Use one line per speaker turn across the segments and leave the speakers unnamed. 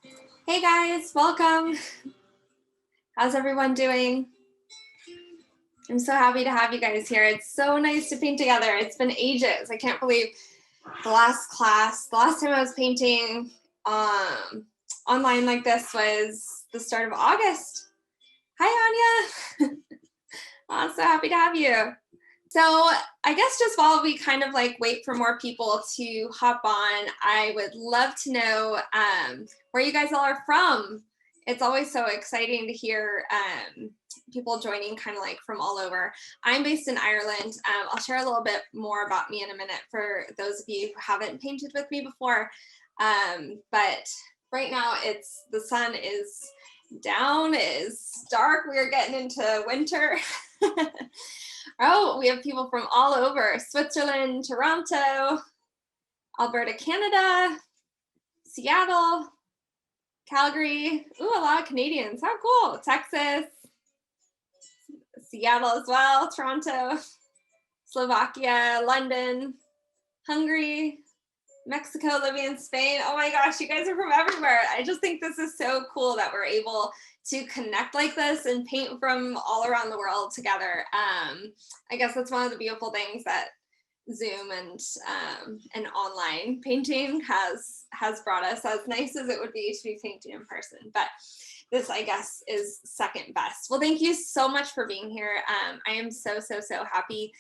Hey guys, welcome. How's everyone doing? I'm so happy to have you guys here. It's so nice to paint together. It's been ages. I can't believe the last time I was painting online like this was the start of August. Hi, Anya. I'm so happy to have you. So I guess just while we kind of like wait for more people to hop on, I would love to know where you guys all are from. It's always so exciting to hear people joining kind of like from all over. I'm based in Ireland. I'll share a little bit more about me in a minute for those of you who haven't painted with me before. But right now the sun is down, it's dark. We're getting into winter. Oh, we have people from all over: Switzerland, Toronto, Alberta, Canada, Seattle, Calgary. Ooh, a lot of Canadians. How cool. Texas, Seattle as well, Toronto, Slovakia, London, Hungary, Mexico, Libya, and Spain. Oh my gosh, you guys are from everywhere. I just think this is so cool that we're able to connect like this and paint from all around the world together. I guess that's one of the beautiful things that Zoom and online painting has brought us, as nice as it would be to be painting in person. But this, I guess, is second best. Well, thank you so much for being here. I am so happy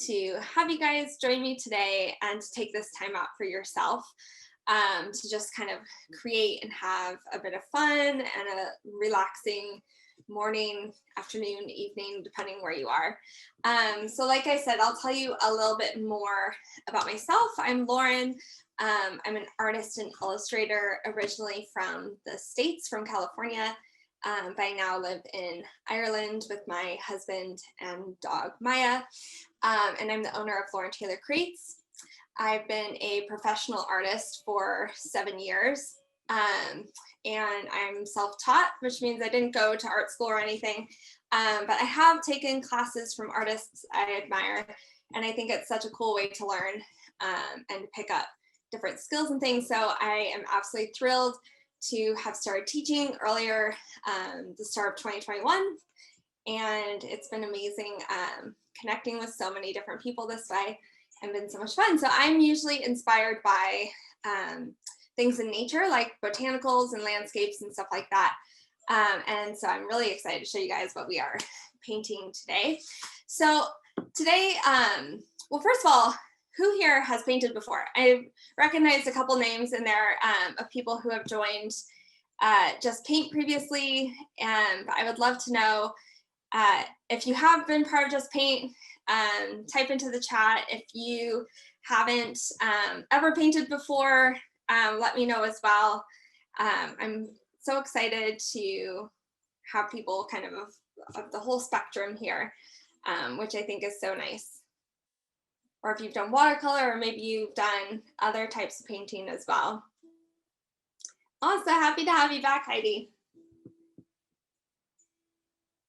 to have you guys join me today and to take this time out for yourself, to just kind of create and have a bit of fun and a relaxing morning, afternoon, evening, depending where you are. So like I said, I'll tell you a little bit more about myself. I'm Lauren. I'm an artist and illustrator, originally from the States, from California. But I now live in Ireland with my husband and dog, Maya. And I'm the owner of Lauren Taylor Creates. I've been a professional artist for 7 years. And I'm self-taught, which means I didn't go to art school or anything. But I have taken classes from artists I admire. And I think it's such a cool way to learn and pick up different skills and things. So I am absolutely thrilled to have started teaching earlier, the start of 2021. And it's been amazing connecting with so many different people this way, and been so much fun. So I'm usually inspired by things in nature, like botanicals and landscapes and stuff like that. And so I'm really excited to show you guys what we are painting today. So today, well, first of all, who here has painted before? I recognized a couple names in there of people who have joined Just Paint previously, and I would love to know if you have been part of Just Paint. Type into the chat. If you haven't ever painted before, let me know as well. I'm so excited to have people kind of the whole spectrum here, which I think is so nice. Or if you've done watercolor, or maybe you've done other types of painting as well. Oh, so happy to have you back, Heidi.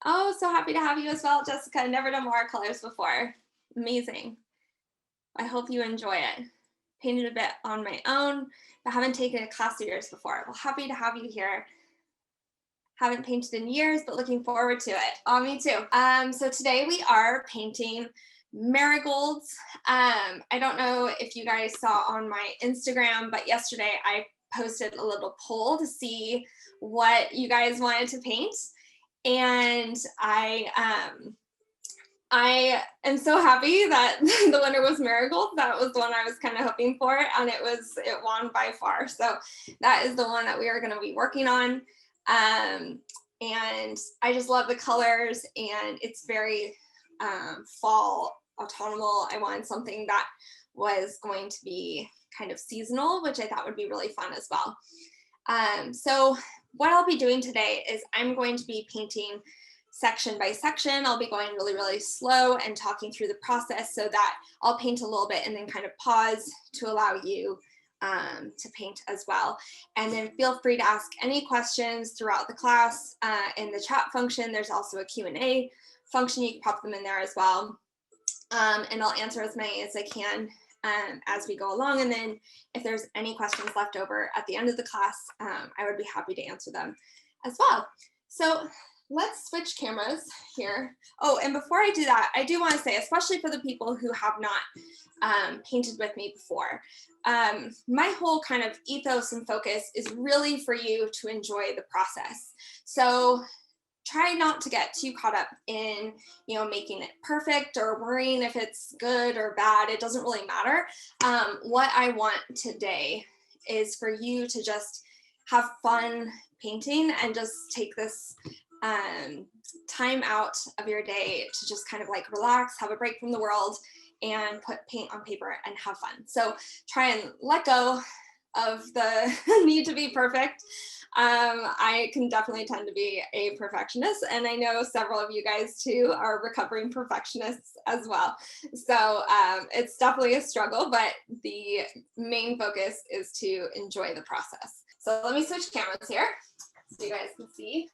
Oh, so happy to have you as well, Jessica. Never done watercolors before. Amazing. I hope you enjoy it. Painted a bit on my own, but haven't taken a class of yours before. Well, happy to have you here. Haven't painted in years, but looking forward to it. Oh, me too. So today we are painting marigolds. I don't know if you guys saw on my Instagram, but yesterday I posted a little poll to see what you guys wanted to paint. And I am so happy that the winner was marigolds. That was the one I was kind of hoping for, and it won by far. So that is the one that we are going to be working on. And I just love the colors, and it's very fall, autumnal. I wanted something that was going to be kind of seasonal, which I thought would be really fun as well. So what I'll be doing today is I'm going to be painting section by section. I'll be going really slow and talking through the process, so that I'll paint a little bit and then kind of pause to allow you to paint as well. And then feel free to ask any questions throughout the class in the chat function. There's also a Q&A function. You can pop them in there as well. And I'll answer as many as I can as we go along. And then if there's any questions left over at the end of the class, I would be happy to answer them as well. So let's switch cameras here. Oh, and before I do that, I do want to say, especially for the people who have not painted with me before, my whole kind of ethos and focus is really for you to enjoy the process. So try not to get too caught up in, making it perfect or worrying if it's good or bad. It doesn't really matter. What I want today is for you to just have fun painting and just take this time out of your day to just kind of like relax, have a break from the world, and put paint on paper and have fun. So try and let go of the need to be perfect. I can definitely tend to be a perfectionist, and I know several of you guys too are recovering perfectionists as well. So it's definitely a struggle, but the main focus is to enjoy the process. So let me switch cameras here so you guys can see.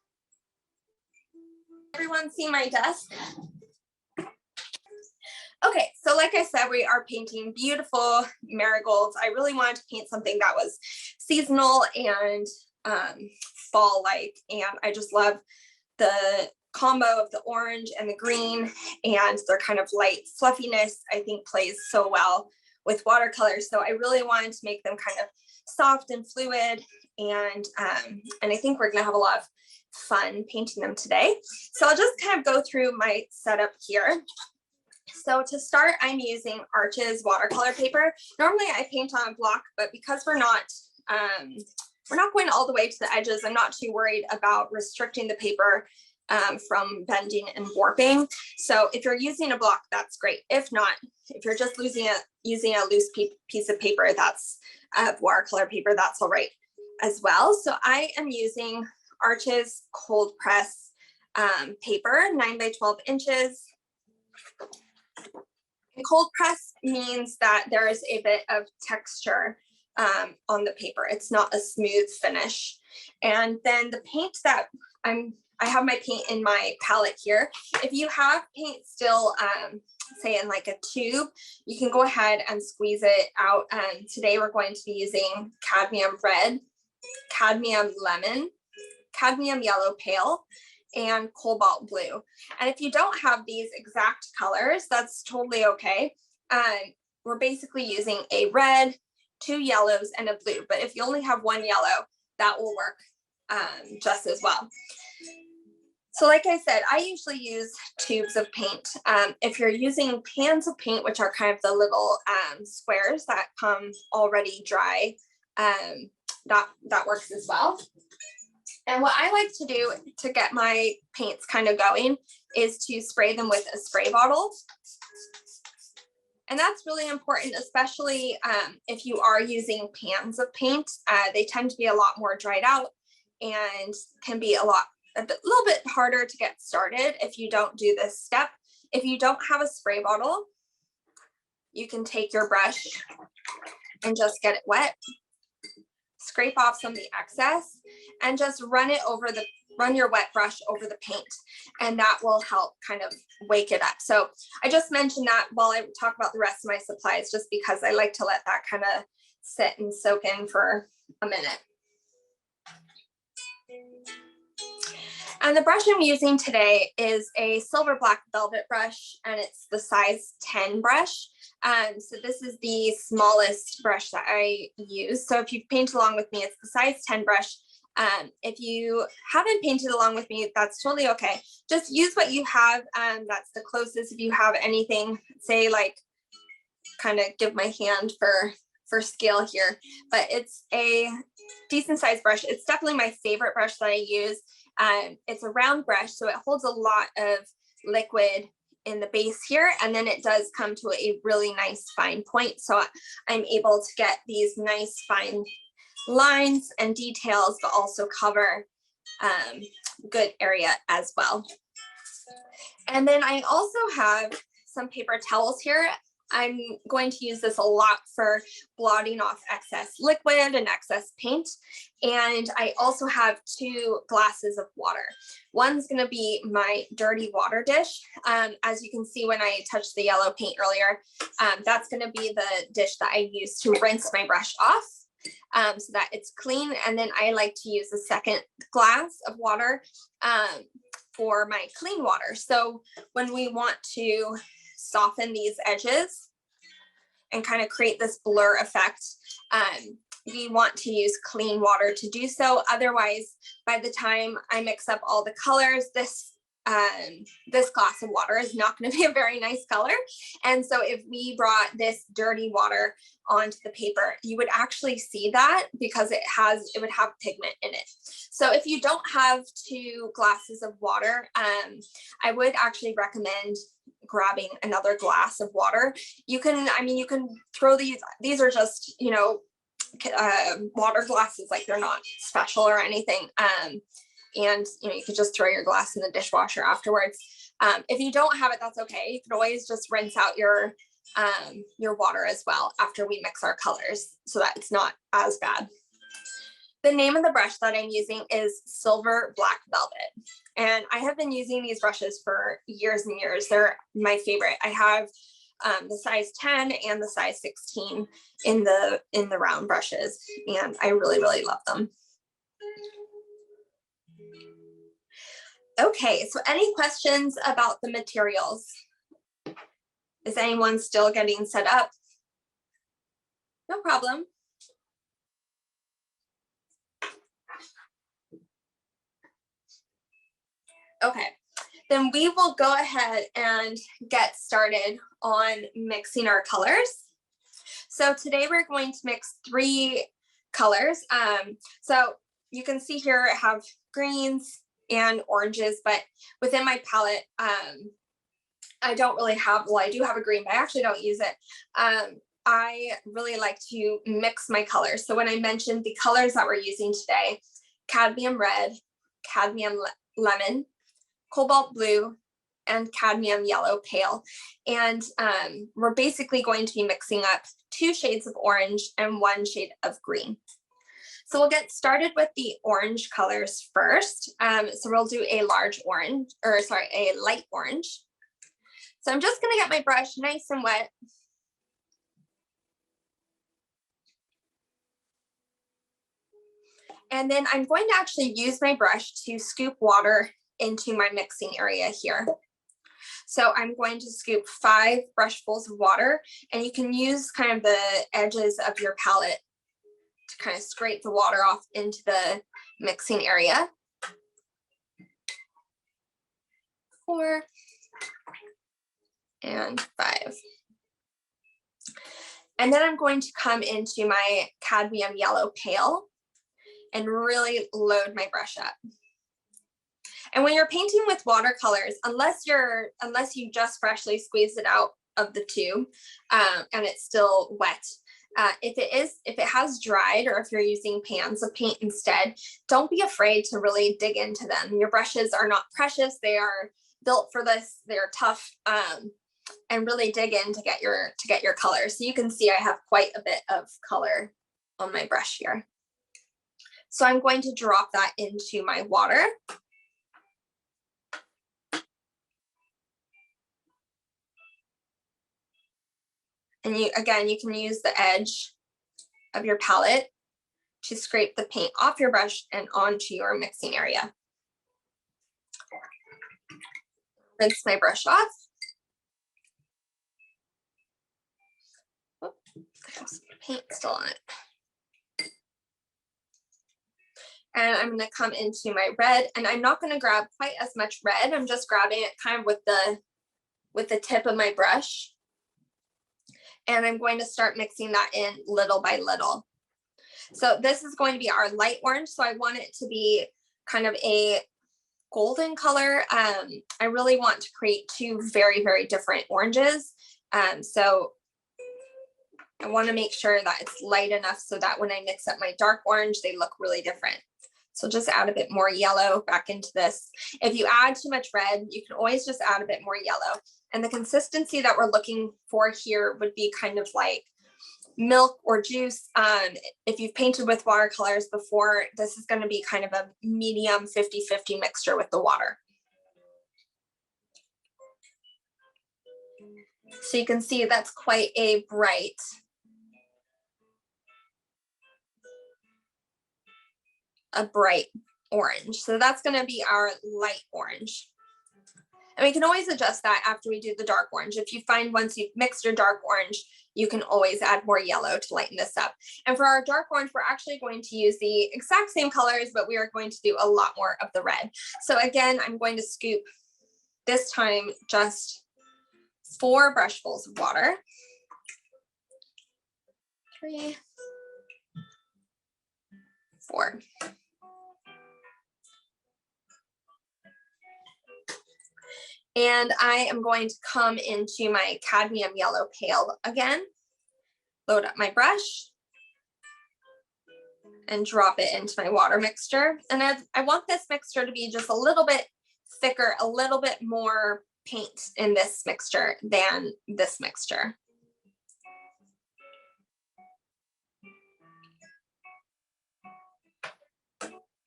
Everyone see my desk? Okay, so like I said, we are painting beautiful marigolds. I really wanted to paint something that was seasonal and fall-like, and I just love the combo of the orange and the green, and their kind of light fluffiness I think plays so well with watercolor. So I really wanted to make them kind of soft and fluid, and I think we're gonna have a lot of fun painting them today. So I'll just kind of go through my setup here. So to start, I'm using Arches watercolor paper. Normally I paint on a block, but because we're not going all the way to the edges, I'm not too worried about restricting the paper from bending and warping. So if you're using a block, that's great. If not, if you're just using a loose piece of paper, that's watercolor paper, that's all right as well. So I am using Arches cold press paper, 9 by 12 inches. And cold press means that there is a bit of texture on the paper. It's not a smooth finish. And then the paint that I have my paint in my palette here. If you have paint still, say in like a tube, you can go ahead and squeeze it out. Today we're going to be using Cadmium Red, Cadmium Lemon, Cadmium Yellow Pale, and Cobalt Blue. And if you don't have these exact colors, that's totally okay. We're basically using a red, 2 yellows, and a blue. But if you only have 1 yellow, that will work just as well. So like I said, I usually use tubes of paint. If you're using pans of paint, which are kind of the little squares that come already dry, that works as well. And what I like to do to get my paints kind of going is to spray them with a spray bottle. And that's really important, especially if you are using pans of paint. They tend to be a lot more dried out and can be a little bit harder to get started if you don't do this step. If you don't have a spray bottle, you can take your brush and just get it wet, scrape off some of the excess, and just run your wet brush over the paint, and that will help kind of wake it up. So I just mentioned that while I talk about the rest of my supplies, just because I like to let that kind of sit and soak in for a minute. And the brush I'm using today is a silver black velvet brush, and it's the size 10 brush. So this is the smallest brush that I use. So if you've painted along with me, it's the size 10 brush. If you haven't painted along with me, that's totally okay. Just use what you have. That's the closest. If you have anything, say like, kind of give my hand for scale here, but it's a decent sized brush. It's definitely my favorite brush that I use. It's a round brush, so it holds a lot of liquid in the base here, and then it does come to a really nice fine point. So I'm able to get these nice fine lines and details, but also cover good area as well. And then I also have some paper towels here.
I'm going to use this a lot for blotting off excess liquid and excess paint. And I also have 2 glasses of water. One's going to be my dirty water dish. As you can see when I touched the yellow paint earlier, that's going to be the dish that I use to rinse my brush off so that it's clean. And then I like to use a second glass of water for my clean water. So when we want to soften these edges and kind of create this blur effect, we want to use clean water to do so. Otherwise, by the time I mix up all the colors, this glass of water is not going to be a very nice color. And so if we brought this dirty water onto the paper, you would actually see that because it would have pigment in it. So if you don't have 2 glasses of water, I would actually recommend grabbing another glass of water. You can throw these are just, water glasses, like they're not special or anything. And you could just throw your glass in the dishwasher afterwards. If you don't have it, that's okay. You can always just rinse out your water as well after we mix our colors so that it's not as bad. The name of the brush that I'm using is Silver Black Velvet. And I have been using these brushes for years and years. They're my favorite. I have the size 10 and the size 16 in the round brushes, and I really, really love them. Okay, so any questions about the materials? Is anyone still getting set up? No problem. Okay, then we will go ahead and get started on mixing our colors. So today we're going to mix 3 colors. So you can see here I have greens and oranges, but within my palette, I don't really have, well, I do have a green, but I actually don't use it. I really like to mix my colors. So when I mentioned the colors that we're using today, Cadmium Red, Cadmium Lemon, Cobalt Blue, and Cadmium Yellow Pale. And we're basically going to be mixing up 2 shades of orange and 1 shade of green. So we'll get started with the orange colors first. So we'll do a light orange. So I'm just gonna get my brush nice and wet. And then I'm going to actually use my brush to scoop water into my mixing area here. So I'm going to scoop 5 brushfuls of water, and you can use kind of the edges of your palette to kind of scrape the water off into the mixing area. 4 and 5. And then I'm going to come into my Cadmium Yellow Pale and really load my brush up. And when you're painting with watercolors, unless you just freshly squeezed it out of the tube and it's still wet, if it has dried, or if you're using pans of paint instead, don't be afraid to really dig into them. Your brushes are not precious. They are built for this. They're tough, and really dig in to get your color. So you can see I have quite a bit of color on my brush here. So I'm going to drop that into my water. And you can use the edge of your palette to scrape the paint off your brush and onto your mixing area. Rinse my brush off. Oh, I have some paint still on it. And I'm going to come into my red, and I'm not going to grab quite as much red. I'm just grabbing it kind of with the tip of my brush. And I'm going to start mixing that in little by little. So this is going to be our light orange. So I want it to be kind of a golden color. I really want to create 2 very, very different oranges. So I want to make sure that it's light enough so that when I mix up my dark orange, they look really different. So just add a bit more yellow back into this. If you add too much red, you can always just add a bit more yellow. And the consistency that we're looking for here would be kind of like milk or juice. If you've painted with watercolors before, this is going to be kind of a medium 50-50 mixture with the water. So you can see that's quite a bright orange. So that's going to be our light orange. And we can always adjust that after we do the dark orange. If you find once you've mixed your dark orange, you can always add more yellow to lighten this up. And for our dark orange, we're actually going to use the exact same colors, but we are going to do a lot more of the red. So again, I'm going to scoop this time just 4 brushfuls of water. 3, 4. And I am going to come into my cadmium yellow pale again, load up my brush, and drop it into my water mixture. And I want this mixture to be just a little bit thicker, a little bit more paint in this mixture than this mixture.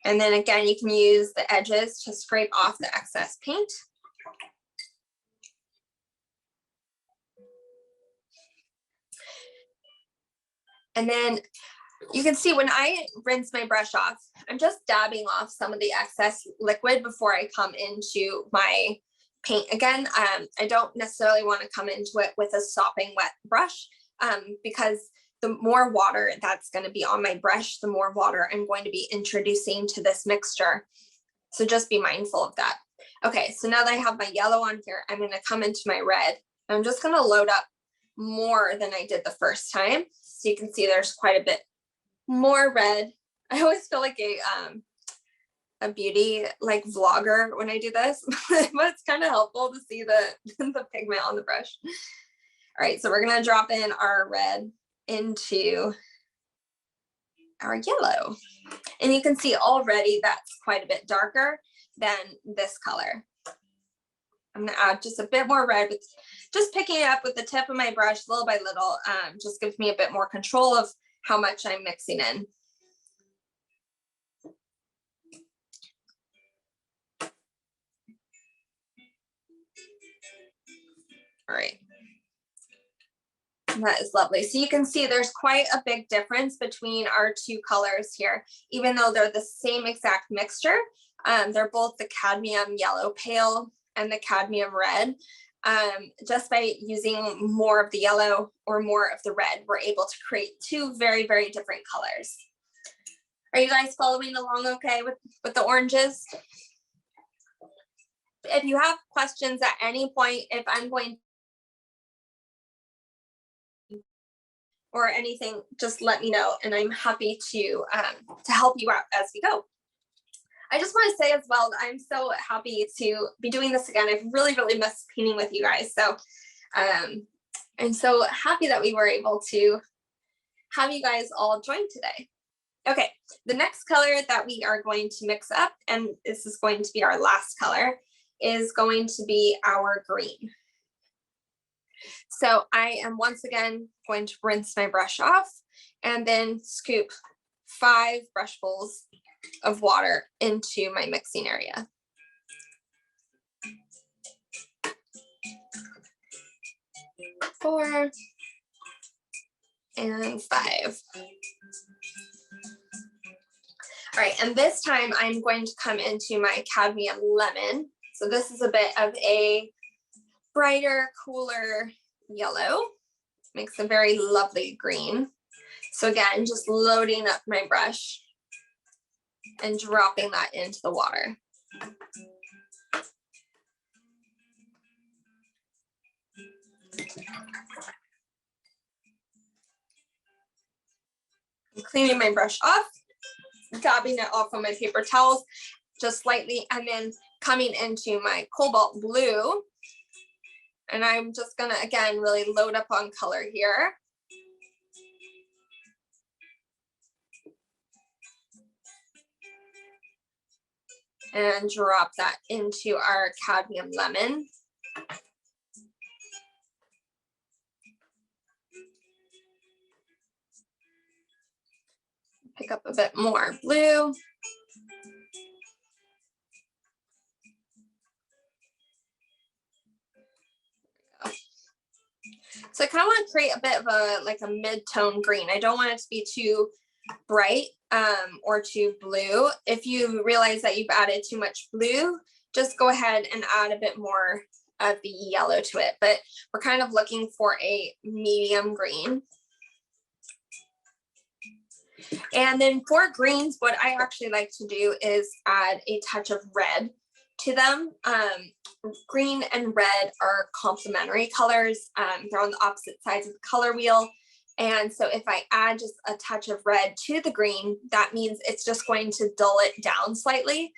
And then again, you can use the edges to scrape off the excess paint. And then you can see when I rinse my brush off, I'm just dabbing off some of the excess liquid before I come into my paint again. I don't necessarily want to come into it with a sopping wet brush because the more water that's going to be on my brush, the more water I'm going to be introducing to this mixture. So just be mindful of that. Okay, so now that I have my yellow on here, I'm going to come into my red. I'm just going to load up more than I did the first time. So you can see there's quite a bit more red. I always feel like a beauty like vlogger when I do this, but it's kind of helpful to see the pigment on the brush. All right, so we're gonna drop in our red into our yellow. And you can see already that's quite a bit darker than this color. I'm gonna add just a bit more red, with just picking it up with the tip of my brush little by little, just gives me a bit more control of how much I'm mixing in. All right. That is lovely. So you can see there's quite a big difference between our 2 colors here, even though they're the same exact mixture. They're both the cadmium yellow pale and the cadmium red. Just by using more of the yellow or more of the red, we're able to create 2 very, very different colors. Are you guys following along okay with the oranges? If you have questions at any point, if I'm going or anything, just let me know, and I'm happy to help you out as we go. I just want to say as well, I'm so happy to be doing this again. I've really, really missed painting with you guys. So I'm so happy that we were able to have you guys all join today. Okay, the next color that we are going to mix up, and this is going to be our last color, is going to be our green. So I am once again going to rinse my brush off and then scoop 5 brushfuls of water into my mixing area. Four and 5. All right, and this time I'm going to come into my Cadmium Lemon. So this is a bit of a brighter, cooler yellow. Makes a very lovely green. So again, just loading up my brush and dropping that into the water. I'm cleaning my brush off, dabbing it off on my paper towels just slightly, and then coming into my Cobalt Blue. And I'm just gonna, again, really load up on color here. And drop that into our Cadmium Lemon. Pick up a bit more blue. So I kind of want to create a bit of a mid-tone green. I don't want it to be too bright or too blue. If you realize that you've added too much blue, just go ahead and add a bit more of the yellow to it. But we're kind of looking for a medium green. And then for greens, what I actually like to do is add a touch of red to them. Green and red are complementary colors. They're on the opposite sides of the color wheel. And so if I add just a touch of red to the green, that means it's just going to dull it down slightly.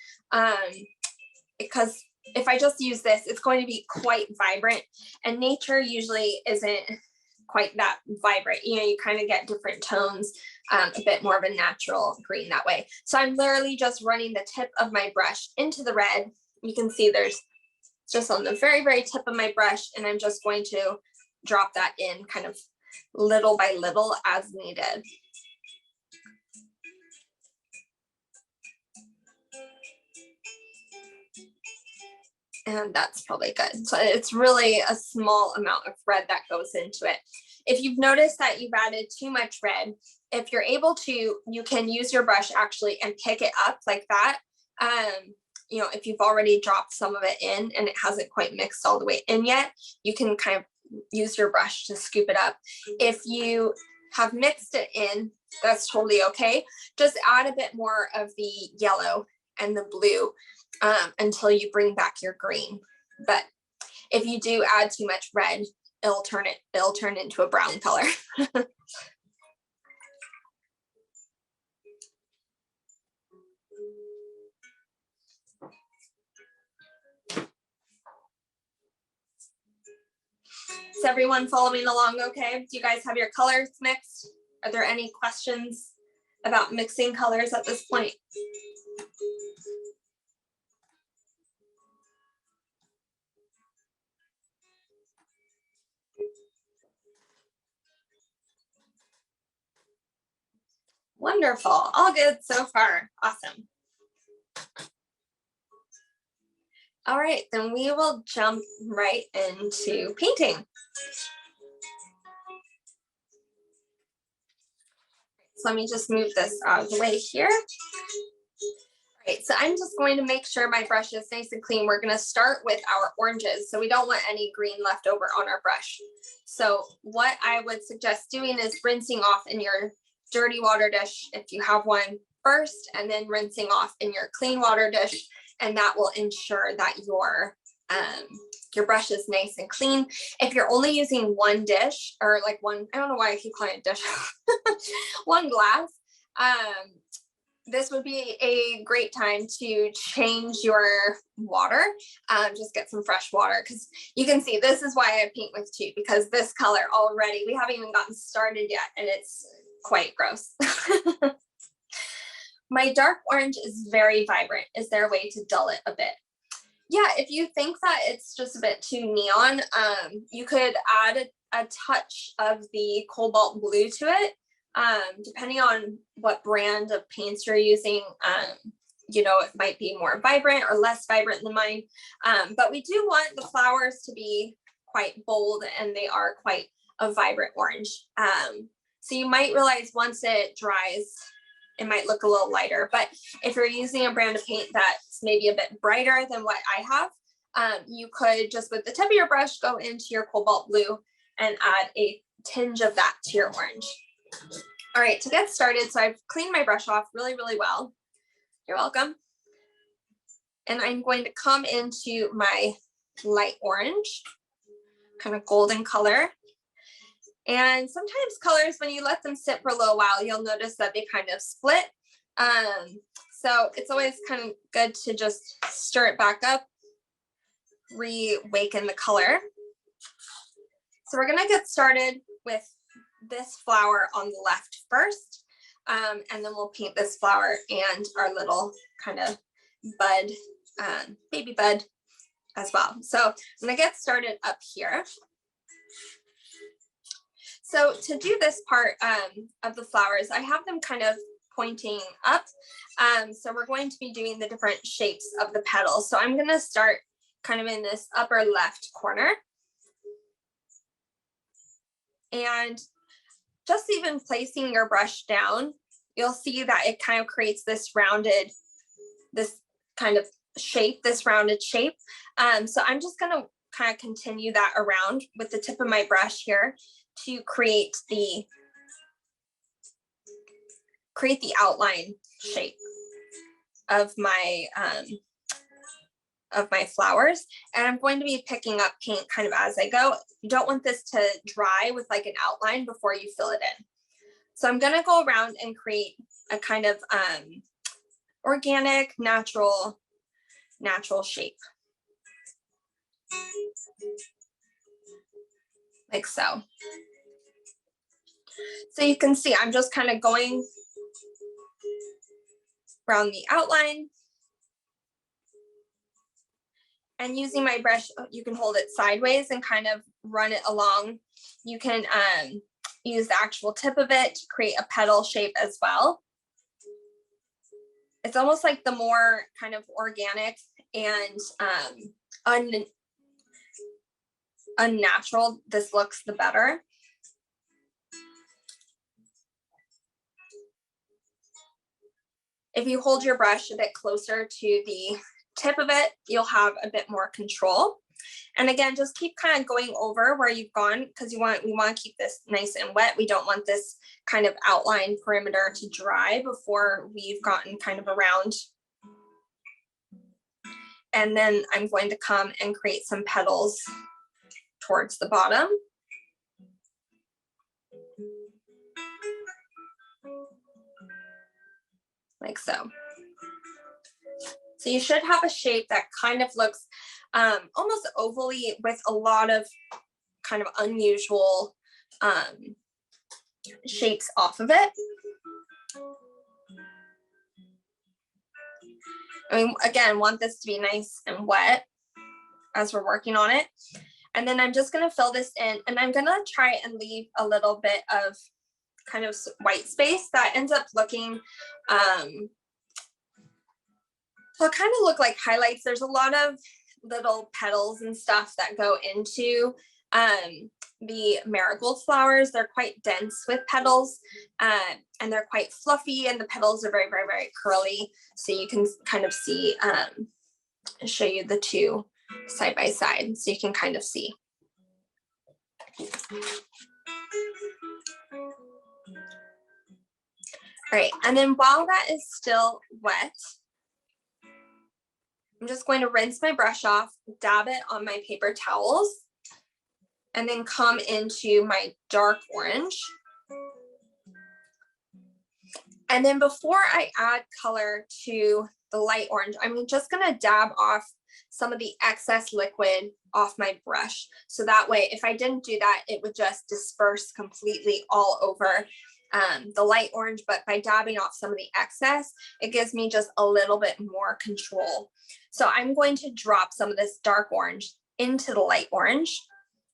Because if I just use this, it's going to be quite vibrant, and nature usually isn't quite that vibrant. You know, you kind of get different tones, a bit more of a natural green that way. So I'm literally just running the tip of my brush into the red. You can see there's just on the very, very tip of my brush, and I'm just going to drop that in kind of little by little as needed. And that's probably good. So it's really a small amount of red that goes into it. If you've noticed that you've added too much red, if you're able to, you can use your brush actually and pick it up like that. You know, if you've already dropped some of it in and it hasn't quite mixed all the way in yet, you can kind of use your brush to scoop it up. If you have mixed it in, that's totally okay. Just add a bit more of the yellow and the blue until you bring back your green. But if you do add too much red, it'll turn into a brown color. Is everyone following along okay? Do you guys have your colors mixed? Are there any questions about mixing colors at this point? Wonderful, all good so far, awesome. All right, then we will jump right into painting. So let me just move this out of the way here. All right, so I'm just going to make sure my brush is nice and clean. We're gonna start with our oranges, so we don't want any green left over on our brush. So what I would suggest doing is rinsing off in your dirty water dish, if you have one, first, and then rinsing off in your clean water dish, and that will ensure that your brush is nice and clean. If you're only using one dish, or like one, I don't know why I keep calling it dish, one glass, this would be a great time to change your water. Just get some fresh water, because you can see this is why I paint with two, because this color already, we haven't even gotten started yet, and it's quite gross. My dark orange is very vibrant. Is there a way to dull it a bit? Yeah, if you think that it's just a bit too neon, you could add a touch of the Cobalt Blue to it. Depending on what brand of paints you're using, you know, it might be more vibrant or less vibrant than mine. But we do want the flowers to be quite bold, and they are quite a vibrant orange. So you might realize once it dries, it might look a little lighter. But if you're using a brand of paint that's maybe a bit brighter than what I have, you could just with the tip of your brush go into your Cobalt Blue and add a tinge of that to your orange. All right, to get started, so I've cleaned my brush off really, really well. You're welcome. And I'm going to come into my light orange, kind of golden color. And sometimes colors, when you let them sit for a little while, you'll notice that they kind of split. So it's always kind of good to just stir it back up, reawaken the color. So we're gonna get started with this flower on the left first, and then we'll paint this flower and our little kind of bud, baby bud as well. So I'm gonna get started up here. So to do this part of the flowers, I have them kind of pointing up. So we're going to be doing the different shapes of the petals. So I'm going to start kind of in this upper left corner. And just even placing your brush down, you'll see that it kind of creates this rounded, this kind of shape, this rounded shape. So I'm just going to kind of continue that around with the tip of my brush here to create the outline shape of my flowers. And I'm going to be picking up paint kind of as I go. You don't want this to dry with like an outline before you fill it in. So I'm going to go around and create a kind of organic, natural shape. Like so. So you can see I'm just kind of going around the outline. And using my brush, you can hold it sideways and kind of run it along. You can use the actual tip of it to create a petal shape as well. It's almost like the more kind of organic and unnatural this looks, the better. If you hold your brush a bit closer to the tip of it, you'll have a bit more control. And again, just keep kind of going over where you've gone, because we want to keep this nice and wet. We don't want this kind of outline perimeter to dry before we've gotten kind of around. And then I'm going to come and create some petals towards the bottom. Like so. So you should have a shape that kind of looks almost ovally with a lot of kind of unusual shapes off of it. I mean, again, want this to be nice and wet as we're working on it. And then I'm just going to fill this in, and I'm going to try and leave a little bit of kind of white space that ends up looking will kind of look like highlights. There's a lot of little petals and stuff that go into the marigold flowers. They're quite dense with petals, and they're quite fluffy, and the petals are very, very, very curly. So you can kind of see, show you the two side by side so you can kind of see. All right, and then while that is still wet, I'm just going to rinse my brush off, dab it on my paper towels, and then come into my dark orange. And then before I add color to the light orange, I'm just going to dab off some of the excess liquid off my brush. So that way, if I didn't do that, it would just disperse completely all over the light orange. But by dabbing off some of the excess, it gives me just a little bit more control. So I'm going to drop some of this dark orange into the light orange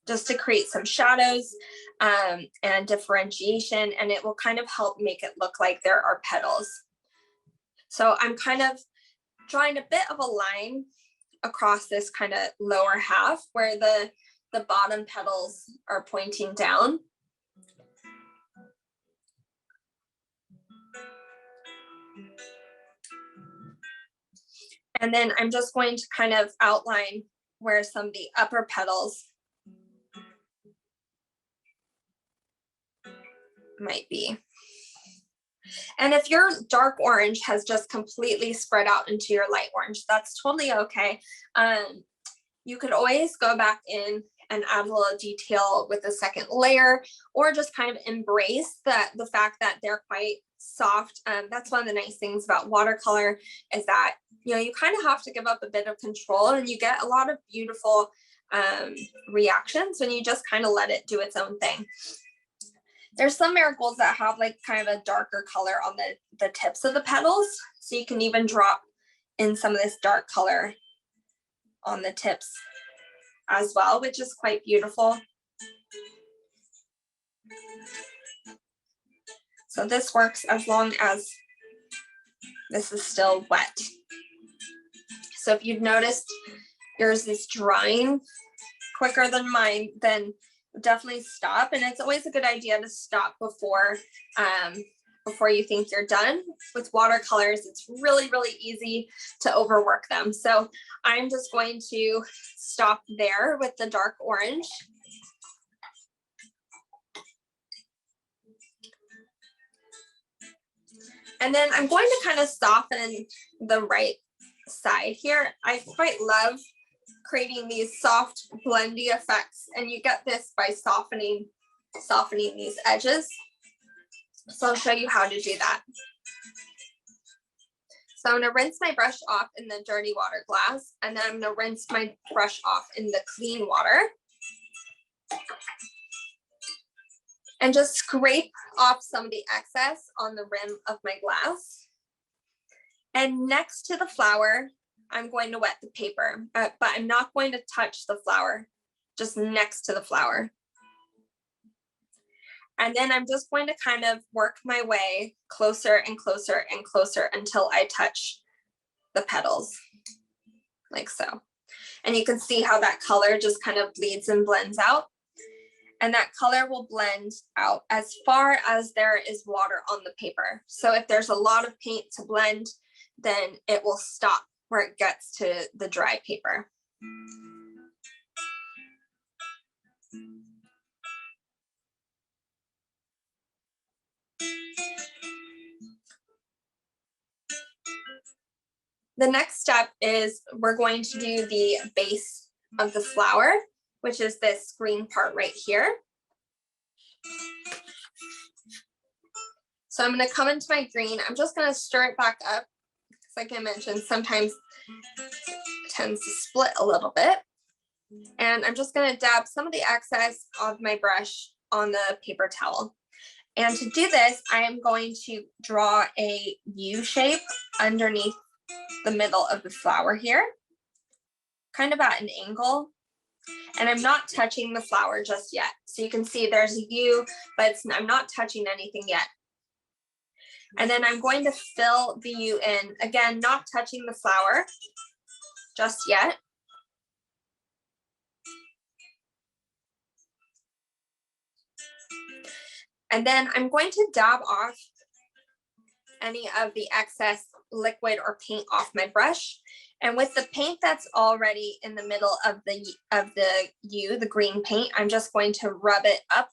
just to create some shadows and differentiation, and it will kind of help make it look like there are petals. So I'm kind of drawing a bit of a line across this kind of lower half where the bottom petals are pointing down. And then I'm just going to kind of outline where some of the upper petals might be. And if your dark orange has just completely spread out into your light orange, that's totally okay. You could always go back in and add a little detail with a second layer, or just kind of embrace the fact that they're quite soft. That's one of the nice things about watercolor, is that, you know, you kind of have to give up a bit of control, and you get a lot of beautiful reactions when you just kind of let it do its own thing. There's some marigolds that have like kind of a darker color on the tips of the petals. So you can even drop in some of this dark color on the tips as well, which is quite beautiful. So this works as long as this is still wet. So if you've noticed yours is drying quicker than mine, then definitely stop. And it's always a good idea to stop before you think you're done. With watercolors, it's really, really easy to overwork them. So I'm just going to stop there with the dark orange. And then I'm going to kind of soften the right side here. I quite love creating these soft blendy effects, and you get this by softening these edges. So I'll show you how to do that. So I'm going to rinse my brush off in the dirty water glass, and then I'm going to rinse my brush off in the clean water. And just scrape off some of the excess on the rim of my glass. And next to the flower, I'm going to wet the paper, but I'm not going to touch the flower, just next to the flower. And then I'm just going to kind of work my way closer and closer and closer until I touch the petals, like so. And you can see how that color just kind of bleeds and blends out. And that color will blend out as far as there is water on the paper. So if there's a lot of paint to blend, then it will stop where it gets to the dry paper. The next step is we're going to do the base of the flower, which is this green part right here. So I'm going to come into my green. I'm just going to stir it back up. Like I mentioned, sometimes it tends to split a little bit. And I'm just going to dab some of the excess of my brush on the paper towel. And to do this, I am going to draw a U shape underneath the middle of the flower here, kind of at an angle. And I'm not touching the flower just yet. So you can see there's a U, but I'm not touching anything yet. And then I'm going to fill the U in, again, not touching the flower just yet. And then I'm going to dab off any of the excess liquid or paint off my brush. And with the paint that's already in the middle of the U, the green paint, I'm just going to rub it up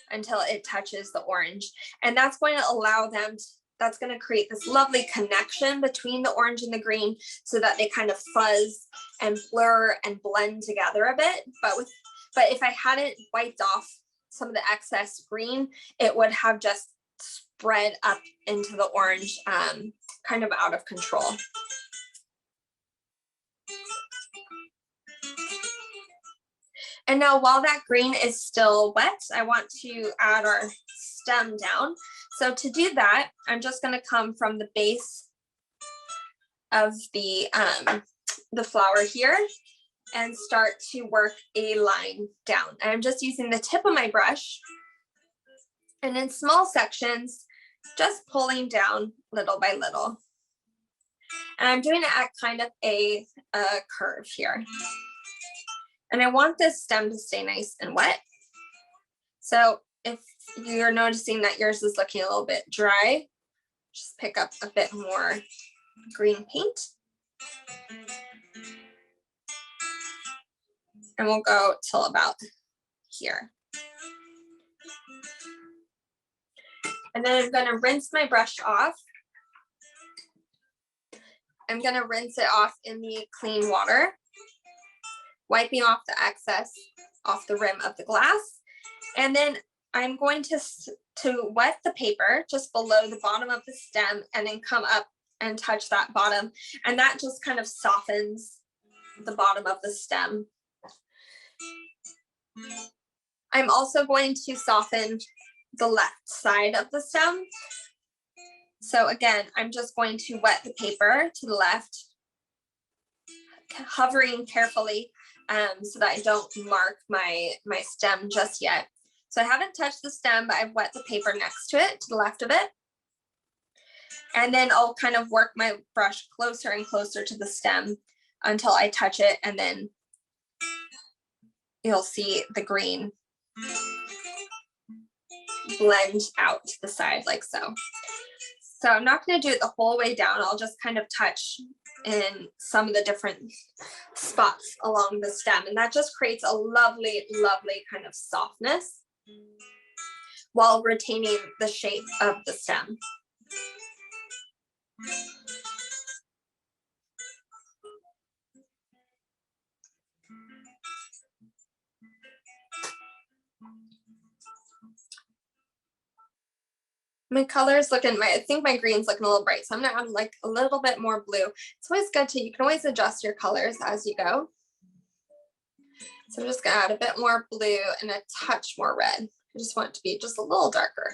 until it touches the orange. And that's going to allow them, that's going to create this lovely connection between the orange and the green so that they kind of fuzz and blur and blend together a bit. But if I hadn't wiped off some of the excess green, it would have just spread up into the orange, kind of out of control. And now while that green is still wet, I want to add our stem down. So to do that, I'm just going to come from the base of the flower here and start to work a line down. And I'm just using the tip of my brush and in small sections, just pulling down little by little. And I'm doing it at kind of a curve here. And I want this stem to stay nice and wet. So if you're noticing that yours is looking a little bit dry, just pick up a bit more green paint. And we'll go till about here. And then I'm going to rinse my brush off. I'm going to rinse it off in the clean water, wiping off the excess off the rim of the glass. And then I'm going to wet the paper just below the bottom of the stem and then come up and touch that bottom. And that just kind of softens the bottom of the stem. I'm also going to soften the left side of the stem. So again, I'm just going to wet the paper to the left, hovering carefully so that I don't mark my stem just yet. So I haven't touched the stem, but I've wet the paper next to it, to the left of it. And then I'll kind of work my brush closer and closer to the stem until I touch it, and then you'll see the green blend out to the side like so. So I'm not going to do it the whole way down. I'll just kind of touch in some of the different spots along the stem, and that just creates a lovely, lovely kind of softness while retaining the shape of the stem. My color's looking, I think my green's looking a little bright, so I'm gonna add like a little bit more blue. It's always good to, you can always adjust your colors as you go. So I'm just gonna add a bit more blue and a touch more red. I just want it to be just a little darker.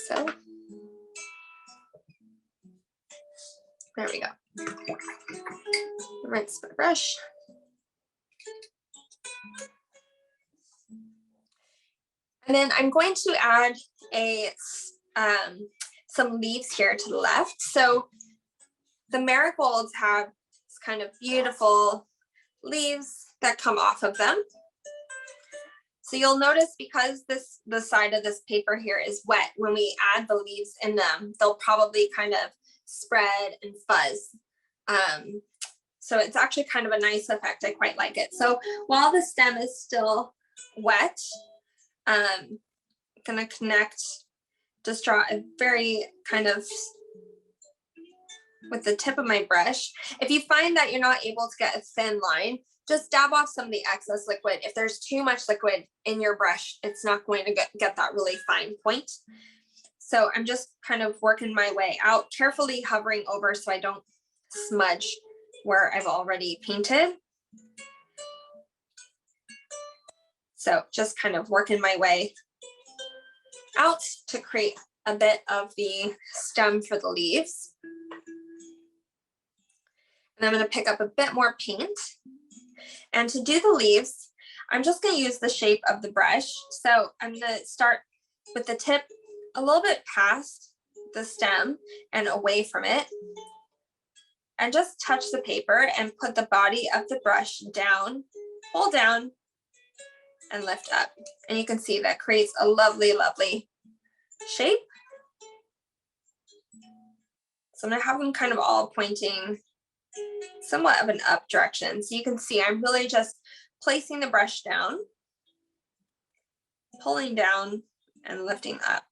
So, there we go. Rinse my brush. And then I'm going to add some leaves here to the left. So the marigolds have this kind of beautiful leaves that come off of them. So you'll notice because the side of this paper here is wet, when we add the leaves in them, they'll probably kind of spread and fuzz. So it's actually kind of a nice effect. I quite like it. So while the stem is still wet, I'm gonna connect, just draw a very kind of with the tip of my brush. If you find that you're not able to get a thin line, just dab off some of the excess liquid. If there's too much liquid in your brush, it's not going to get that really fine point. So I'm just kind of working my way out, carefully hovering over so I don't smudge where I've already painted. So just kind of working my way out to create a bit of the stem for the leaves. And I'm going to pick up a bit more paint. And to do the leaves, I'm just going to use the shape of the brush. So I'm going to start with the tip a little bit past the stem and away from it. And just touch the paper and put the body of the brush down, pull down, and lift up. And you can see that creates a lovely, lovely shape. So I'm going to have them kind of all pointing somewhat of an up direction. So you can see I'm really just placing the brush down, pulling down, and lifting up.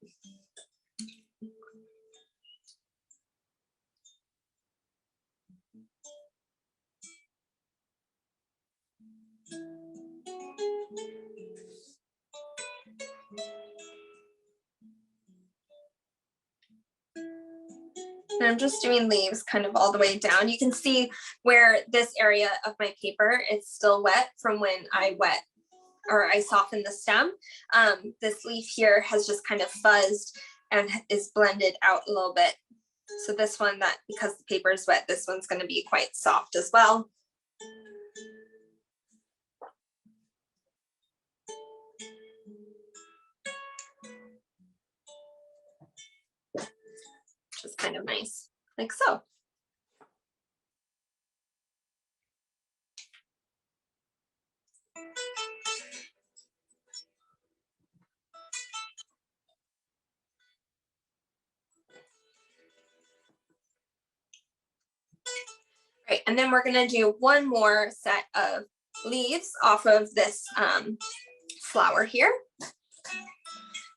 And I'm just doing leaves kind of all the way down. You can see where this area of my paper is still wet from when I softened the stem. This leaf here has just kind of fuzzed and is blended out a little bit. So this one, that because the paper is wet, this one's going to be quite soft as well. Which is kind of nice, like so. Right, and then we're going to do one more set of leaves off of this flower here.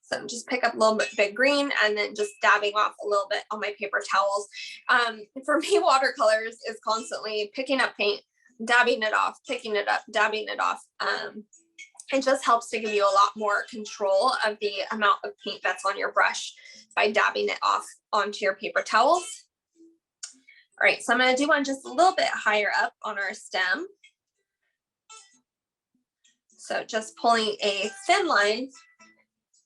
So just pick up a little bit green and then just dabbing off a little bit on my paper towels. For me, watercolors is constantly picking up paint, dabbing it off, picking it up, dabbing it off. It just helps to give you a lot more control of the amount of paint that's on your brush by dabbing it off onto your paper towels. All right, so I'm going to do one just a little bit higher up on our stem. So just pulling a thin line,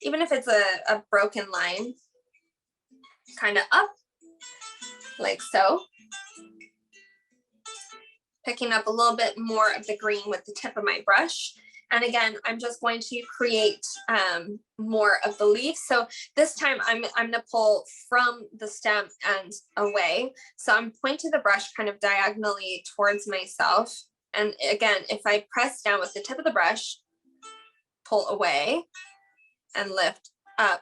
even if it's a broken line, kind of up, like so. Picking up a little bit more of the green with the tip of my brush, And again, I'm just going to create more of the leaf. So this time I'm gonna pull from the stem and away. So I'm pointing the brush kind of diagonally towards myself. And again, if I press down with the tip of the brush, pull away and lift up,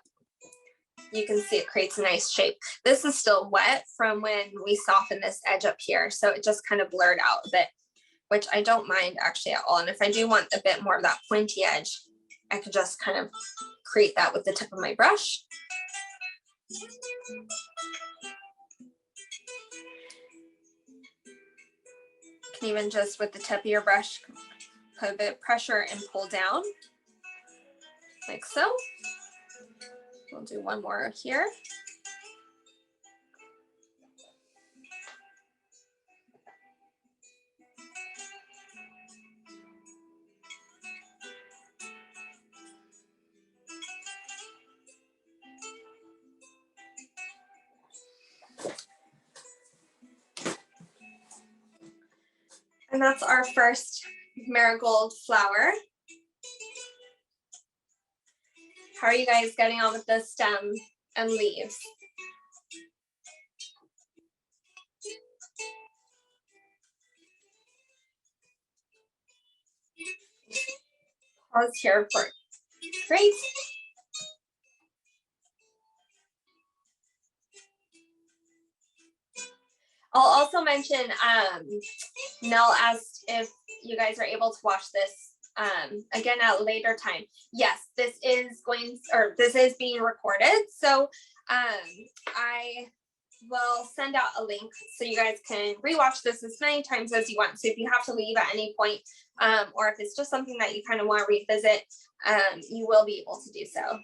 you can see it creates a nice shape. This is still wet from when we softened this edge up here. So it just kind of blurred out a bit, which I don't mind actually at all. And if I do want a bit more of that pointy edge, I could just kind of create that with the tip of my brush. You can even just with the tip of your brush, put a bit of pressure and pull down, like so. We'll do one more here. And that's our first marigold flower. How are you guys getting on with the stem and leaves? Pause here for great. I'll also mention, Nell asked if you guys are able to watch this again at a later time. Yes, this is being recorded. So I will send out a link so you guys can rewatch this as many times as you want. So if you have to leave at any point, or if it's just something that you kind of want to revisit, you will be able to do so.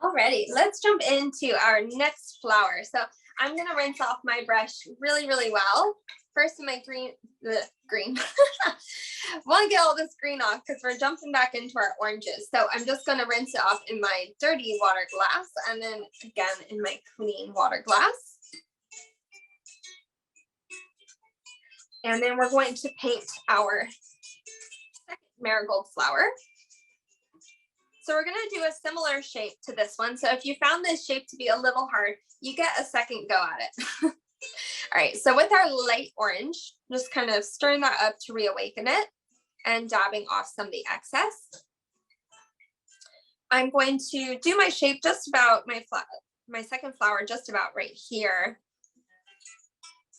Alrighty, let's jump into our next flower. So I'm gonna rinse off my brush really, really well. First in my green. Want to get all this green off because we're jumping back into our oranges. So I'm just gonna rinse it off in my dirty water glass and then again in my clean water glass. And then we're going to paint our second marigold flower. So we're gonna do a similar shape to this one. So if you found this shape to be a little hard, you get a second go at it. All right, so with our light orange, just kind of stirring that up to reawaken it and dabbing off some of the excess. I'm going to do my shape just about my second flower, just about right here.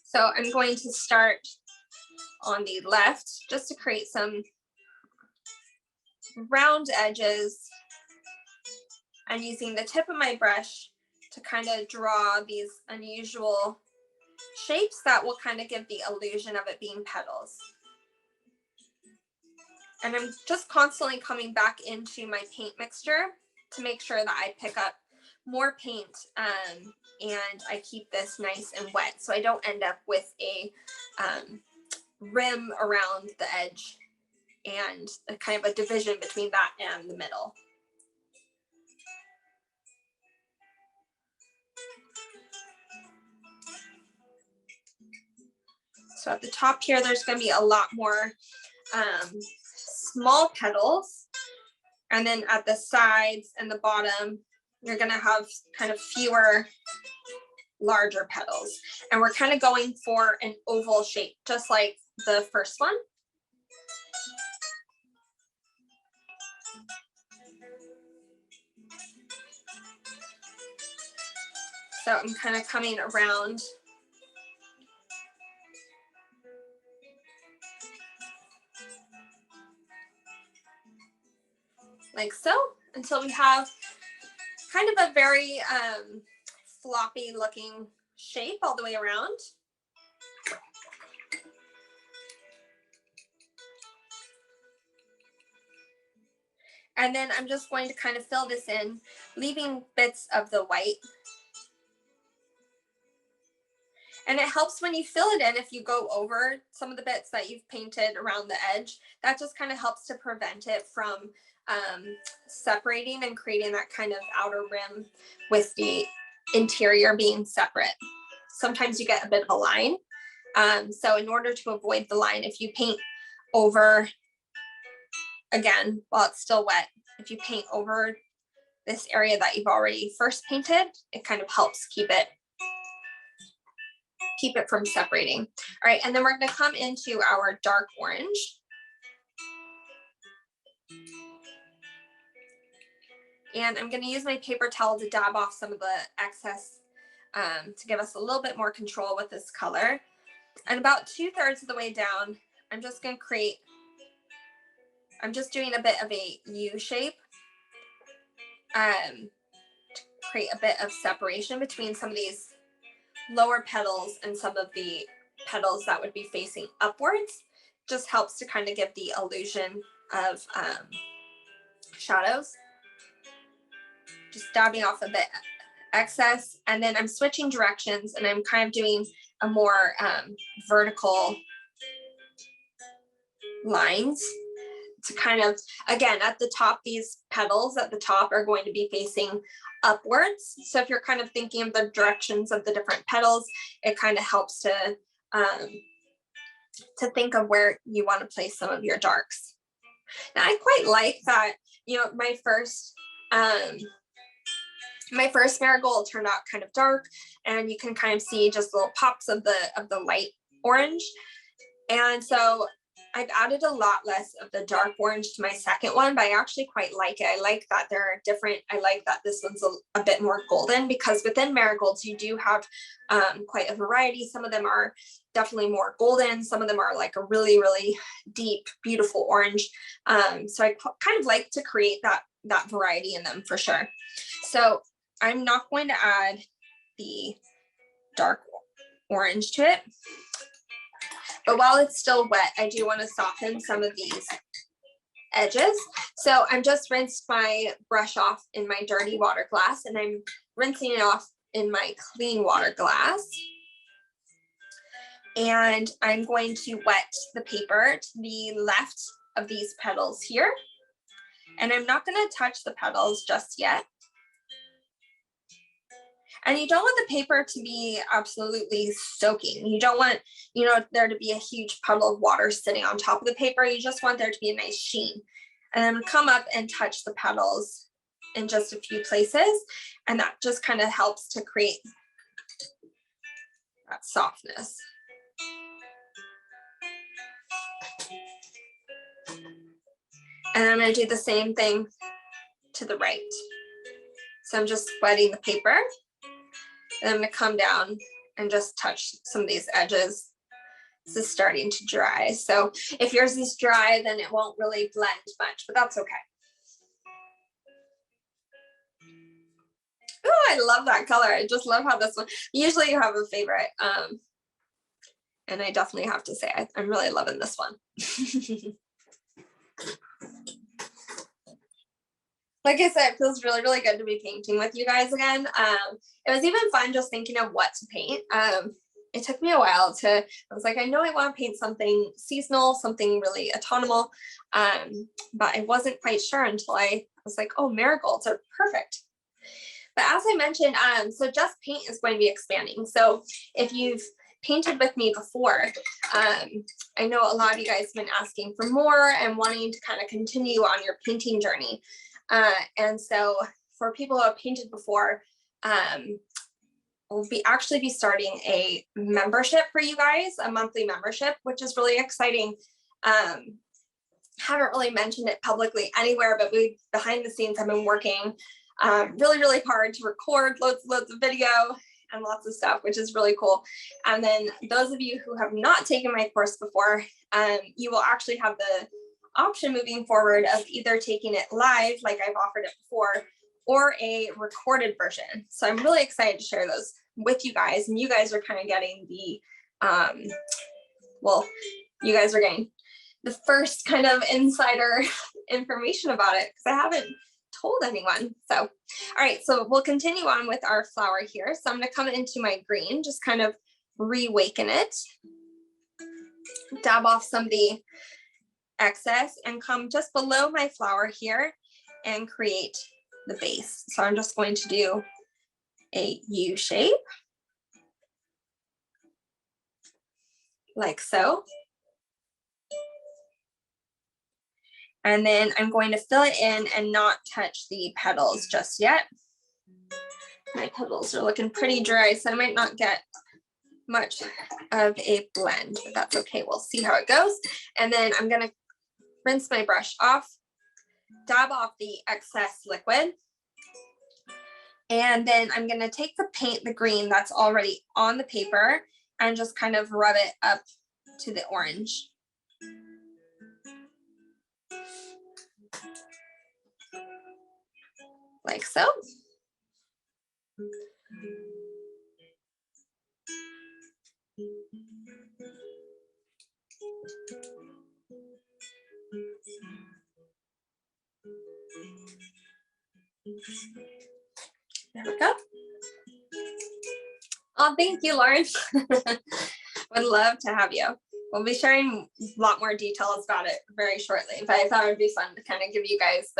So I'm going to start on the left just to create some round edges and using the tip of my brush to kind of draw these unusual shapes that will kind of give the illusion of it being petals. And I'm just constantly coming back into my paint mixture to make sure that I pick up more paint and I keep this nice and wet so I don't end up with a rim around the edge and a kind of a division between that and the middle. So at the top here, there's going to be a lot more small petals. And then at the sides and the bottom, you're going to have kind of fewer larger petals. And we're kind of going for an oval shape, just like the first one. So I'm kind of coming around. Like so, until we have kind of a very floppy looking shape all the way around. And then I'm just going to kind of fill this in, leaving bits of the white. And it helps when you fill it in, if you go over some of the bits that you've painted around the edge, that just kind of helps to prevent it from separating and creating that kind of outer rim with the interior being separate. Sometimes you get a bit of a line. So in order to avoid the line, if you paint over, again, while it's still wet, if you paint over this area that you've already first painted, it kind of helps keep it from separating. All right, and then we're going to come into our dark orange. And I'm going to use my paper towel to dab off some of the excess to give us a little bit more control with this color. And about 2/3 of the way down, I'm just going to create, I'm just doing a bit of a U shape to create a bit of separation between some of these lower petals and some of the petals that would be facing upwards. Just helps to kind of give the illusion of shadows. Just dabbing off a bit excess, and then I'm switching directions and I'm kind of doing a more vertical lines to kind of, again, at the top, these petals at the top are going to be facing upwards. So if you're kind of thinking of the directions of the different petals, it kind of helps to think of where you want to place some of your darks. Now I quite like that, you know, my first marigold turned out kind of dark, and you can kind of see just little pops of the light orange. And so I've added a lot less of the dark orange to my second one, but I actually quite like it. I like that they're different. I like that this one's a bit more golden, because within marigolds, you do have quite a variety. Some of them are definitely more golden. Some of them are like a really, really deep, beautiful orange. So I kind of like to create that variety in them for sure. So I'm not going to add the dark orange to it. But while it's still wet, I do want to soften some of these edges. So I'm just rinsed my brush off in my dirty water glass, and I'm rinsing it off in my clean water glass. And I'm going to wet the paper to the left of these petals here. And I'm not going to touch the petals just yet. And you don't want the paper to be absolutely soaking. You don't want, you know, there to be a huge puddle of water sitting on top of the paper. You just want there to be a nice sheen. And then come up and touch the petals in just a few places. And that just kind of helps to create that softness. And I'm going to do the same thing to the right. So I'm just wetting the paper. And I'm going to come down and just touch some of these edges. This is starting to dry. So if yours is dry, then it won't really blend much, but that's okay. Oh, I love that color. I just love how this one, usually you have a favorite. And I definitely have to say, I'm really loving this one. Like I said, it feels really, really good to be painting with you guys again. It was even fun just thinking of what to paint. It took me a while I was like, I know I want to paint something seasonal, something really autumnal, but I wasn't quite sure until I was like, oh, marigolds are perfect. But as I mentioned, so Just Paint is going to be expanding. So if you've painted with me before, I know a lot of you guys have been asking for more and wanting to kind of continue on your painting journey. And so for people who have painted before, we'll actually be starting a membership for you guys, a monthly membership, which is really exciting. Haven't really mentioned it publicly anywhere, but we behind the scenes have been working really, really hard to record loads of video and lots of stuff, which is really cool. And then those of you who have not taken my course before, you will actually have the option moving forward of either taking it live, like I've offered it before, or a recorded version. So I'm really excited to share those with you guys. And you guys are kind of getting the, well, you guys are getting the first kind of insider information about it, because I haven't told anyone. So, all right, so we'll continue on with our flower here. So I'm going to come into my green, just kind of reawaken it, dab off some of the excess, and come just below my flower here and create the base. So I'm just going to do a U shape. like so. And then I'm going to fill it in and not touch the petals just yet. My petals are looking pretty dry, so I might not get much of a blend, but that's okay. We'll see how it goes. And then I'm gonna rinse my brush off, dab off the excess liquid. And then I'm gonna take the paint, the green that's already on the paper, and just kind of rub it up to the orange. Like so. There we go. Oh, thank you, Lauren. Would love to have you. We'll be sharing a lot more details about it very shortly, but I thought it would be fun to kind of give you guys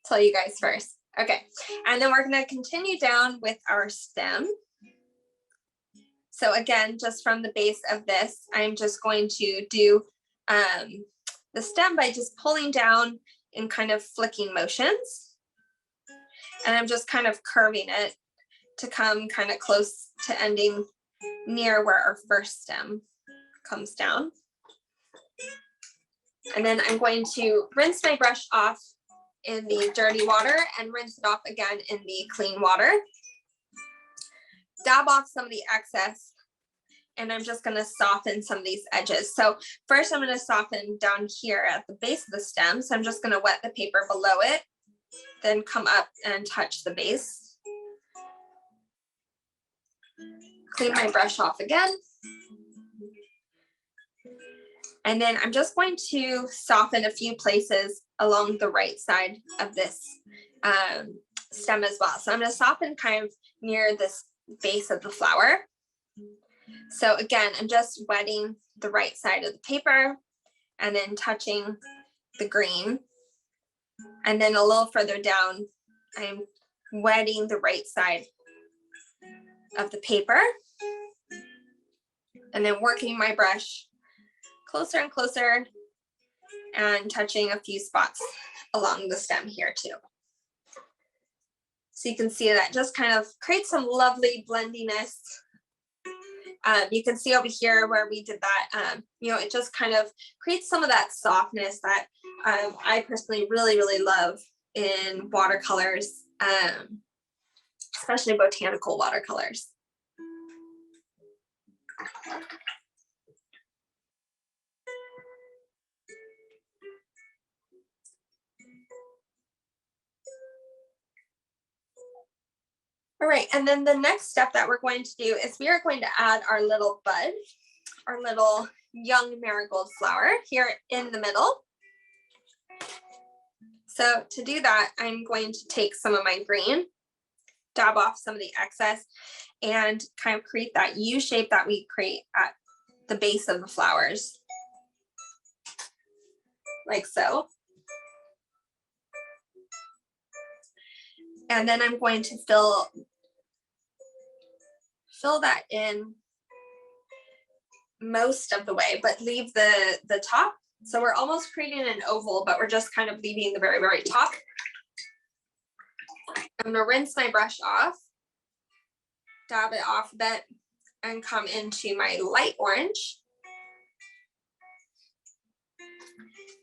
tell you guys first. Okay, and then we're gonna continue down with our stem. So again, just from the base of this, I'm just going to do the stem by just pulling down in kind of flicking motions. And I'm just kind of curving it to come kind of close to ending near where our first stem comes down. And then I'm going to rinse my brush off in the dirty water and rinse it off again in the clean water. Dab off some of the excess, and I'm just going to soften some of these edges. So first I'm going to soften down here at the base of the stem. So I'm just going to wet the paper below it, then come up and touch the base. Clean my brush off again. And then I'm just going to soften a few places along the right side of this stem as well. So I'm going to soften kind of near this base of the flower. So again, I'm just wetting the right side of the paper and then touching the green. And then a little further down, I'm wetting the right side of the paper and then working my brush closer and closer and touching a few spots along the stem here too. So you can see that just kind of creates some lovely blendiness. You can see over here where we did that, you know, it just kind of creates some of that softness that I personally really love in watercolors, especially botanical watercolors. All right, and then the next step that we're going to do is we are going to add our little bud, our little young marigold flower here in the middle. So to do that, I'm going to take some of my green, dab off some of the excess, and kind of create that U shape that we create at the base of the flowers, like so. And then I'm going to fill that in most of the way, but leave the top. So we're almost creating an oval, but we're just kind of leaving the very top. I'm gonna rinse my brush off, dab it off a bit, and come into my light orange.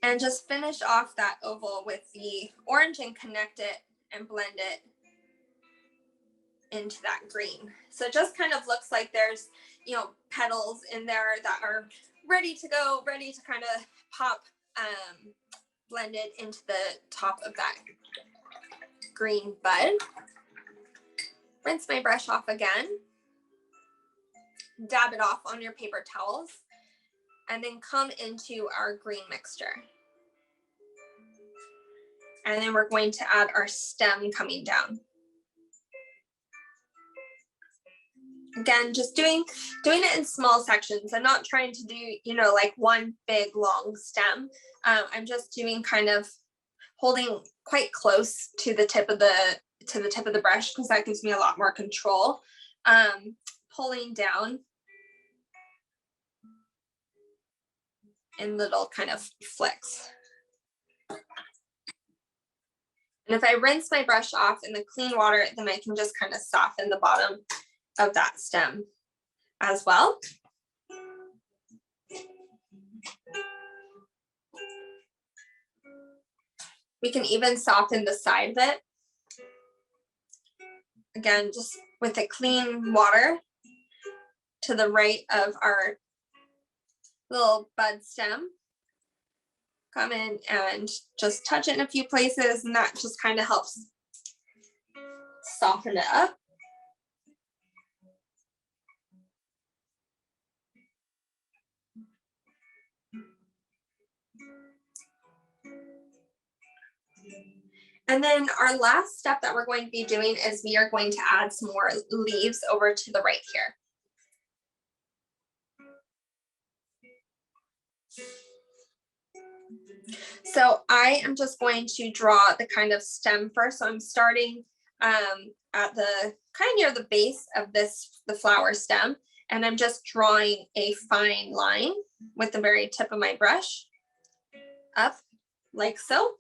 And just finish off that oval with the orange and connect it and blend it into that green. So it just kind of looks like there's, you know, petals in there that are ready to go, ready to kind of pop, blended into the top of that green bud. Rinse my brush off again, dab it off on your paper towels, and then come into our green mixture. And then we're going to add our stem coming down. Again, just doing it in small sections. I'm not trying to do, you know, like one big long stem. I'm just doing kind of holding quite close to the tip of the brush, because that gives me a lot more control. Pulling down in little kind of flicks. And if I rinse my brush off in the clean water, then I can just kind of soften the bottom of that stem as well. We can even soften the side of it. Again, just with the clean water to the right of our little bud stem. Come in and just touch it in a few places, and that just kind of helps soften it up. And then our last step that we're going to be doing is we are going to add some more leaves over to the right here. So I am just going to draw the kind of stem first. So I'm starting at the kind of near the base of the flower stem, and I'm just drawing a fine line with the very tip of my brush up like so.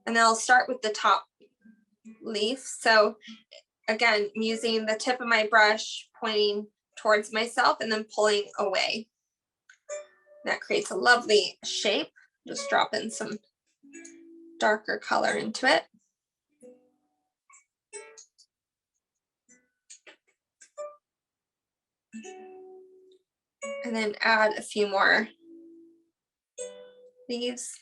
And then I'll start with the top leaf. So again, using the tip of my brush, pointing towards myself and then pulling away. That creates a lovely shape. Just drop in some darker color into it. And then add a few more leaves.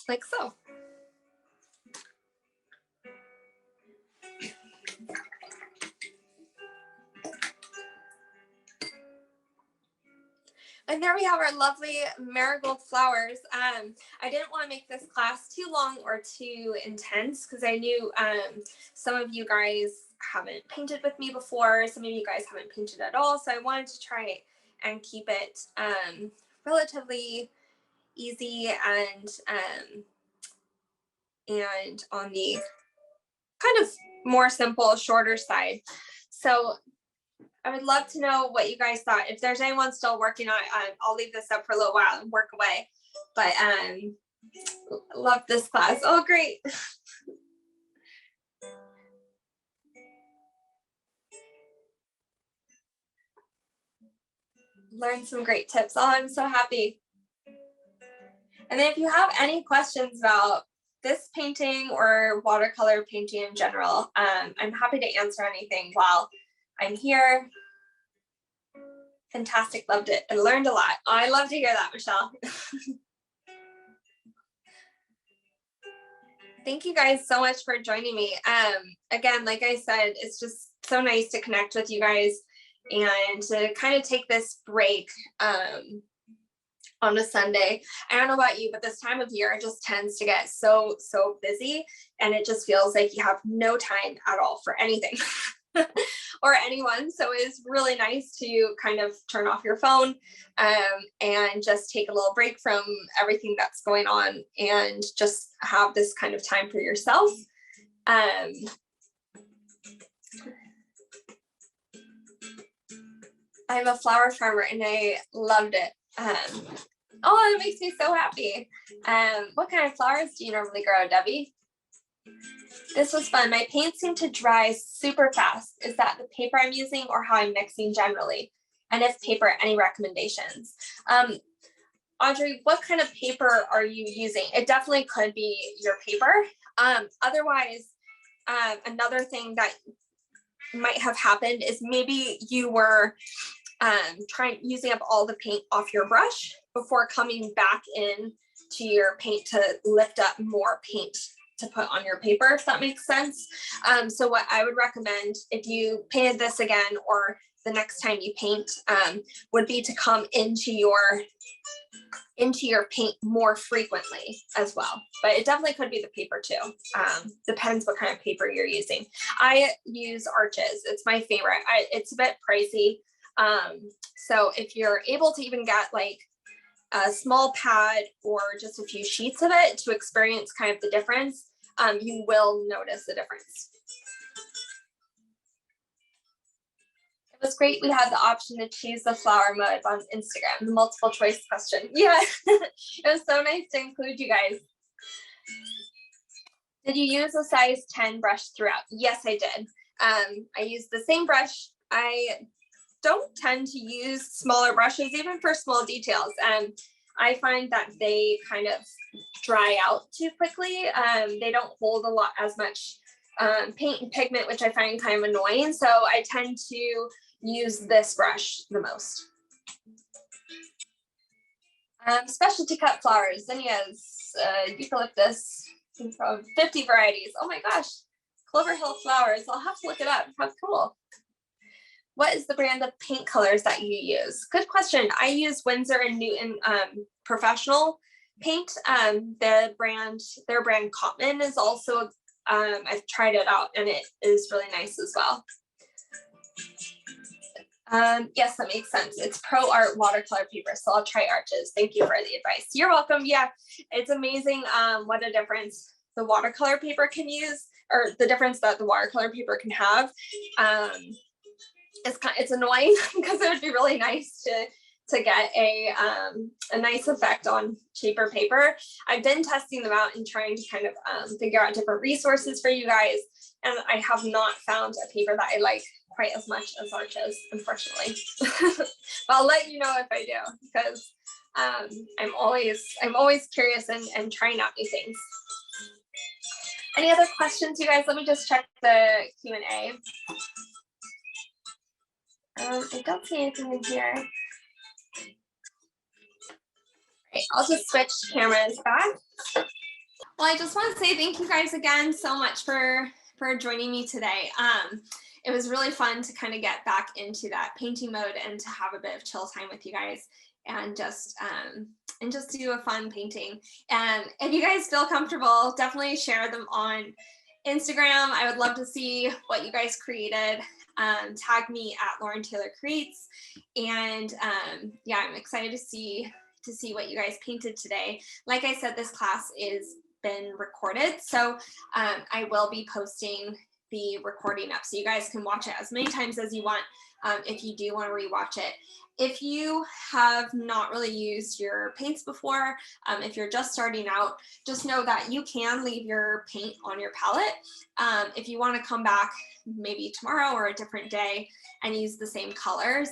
Like so. And there we have our lovely marigold flowers. I didn't want to make this class too long or too intense because I knew some of you guys haven't painted with me before. Some of you guys haven't painted at all. So I wanted to try and keep it relatively easy and on the kind of more simple, shorter side. So I would love to know what you guys thought. If there's anyone still working on it, I'll leave this up for a little while and work away. But love this class. Oh, great. Learned some great tips. Oh, I'm so happy. And then if you have any questions about this painting or watercolor painting in general, I'm happy to answer anything while I'm here. Fantastic, loved it. I learned a lot. I love to hear that, Michelle. Thank you guys so much for joining me. Again, like I said, it's just so nice to connect with you guys and to kind of take this break on a Sunday. I don't know about you, but this time of year just tends to get so busy, and it just feels like you have no time at all for anything or anyone. So it's really nice to kind of turn off your phone and just take a little break from everything that's going on and just have this kind of time for yourself. I am a flower farmer and I loved it. Oh, that makes me so happy. What kind of flowers do you normally grow, Debbie? This was fun. My paint seemed to dry super fast. Is that the paper I'm using or how I'm mixing generally? And if paper, any recommendations? Audrey, what kind of paper are you using? It definitely could be your paper. Otherwise, another thing that might have happened is maybe you were using up all the paint off your brush before coming back in to your paint to lift up more paint to put on your paper, if that makes sense. So what I would recommend if you painted this again or the next time you paint would be to come into your paint more frequently as well. But it definitely could be the paper too. Depends what kind of paper you're using. I use Arches. It's my favorite. It's a bit pricey. So if you're able to even get like a small pad or just a few sheets of it to experience kind of the difference, you will notice the difference. It was great. We had the option to choose the flower mode on Instagram, the multiple choice question. Yeah, it was so nice to include you guys. Did you use a size 10 brush throughout? Yes, I did. I used the same brush. I don't tend to use smaller brushes, even for small details. I find that they kind of dry out too quickly. They don't hold a lot as much paint and pigment, which I find kind of annoying. So I tend to use this brush the most. Specialty cut flowers, zinnias, eucalyptus, 50 varieties. Oh my gosh, Clover Hill flowers. I'll have to look it up. How cool. What is the brand of paint colors that you use? Good question. I use Winsor & Newton professional paint. Their brand Cotman is also, I've tried it out and it is really nice as well. Yes, that makes sense. It's Pro Art watercolor paper, so I'll try Arches. Thank you for the advice. You're welcome. Yeah, it's amazing what a difference the watercolor paper can use, or the difference that the watercolor paper can have. It's annoying because it would be really nice to get a nice effect on cheaper paper. I've been testing them out and trying to kind of figure out different resources for you guys, and I have not found a paper that I like quite as much as Arches, unfortunately. But I'll let you know if I do, because I'm always curious and trying out new things. Any other questions, you guys? Let me just check the Q&A. I don't see anything in here. Okay, I'll just switch cameras back.
Well, I just want to say thank you guys again so much for joining me today. It was really fun to kind of get back into that painting mode and to have a bit of chill time with you guys and just do a fun painting. And if you guys feel comfortable, definitely share them on Instagram. I would love to see what you guys created. Tag me at Lauren Taylor Creates. And yeah, I'm excited to see what you guys painted today. Like I said, this class is been recorded, so I will be posting the recording up so you guys can watch it as many times as you want if you do want to rewatch it. If you have not really used your paints before, if you're just starting out, just know that you can leave your paint on your palette. If you want to come back maybe tomorrow or a different day and use the same colors,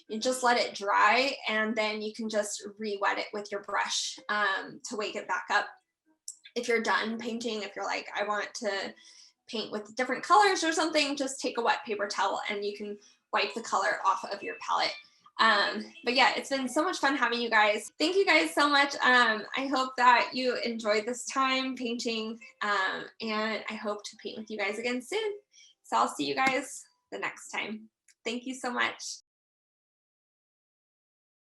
you just let it dry and then you can just re-wet it with your brush to wake it back up. If you're done painting, if you're like, I want to paint with different colors or something, just take a wet paper towel and you can wipe the color off of your palette. But yeah, it's been so much fun having you guys. Thank you guys so much. I hope that you enjoyed this time painting, and I hope to paint with you guys again soon. So I'll see you guys the next time. Thank you so much.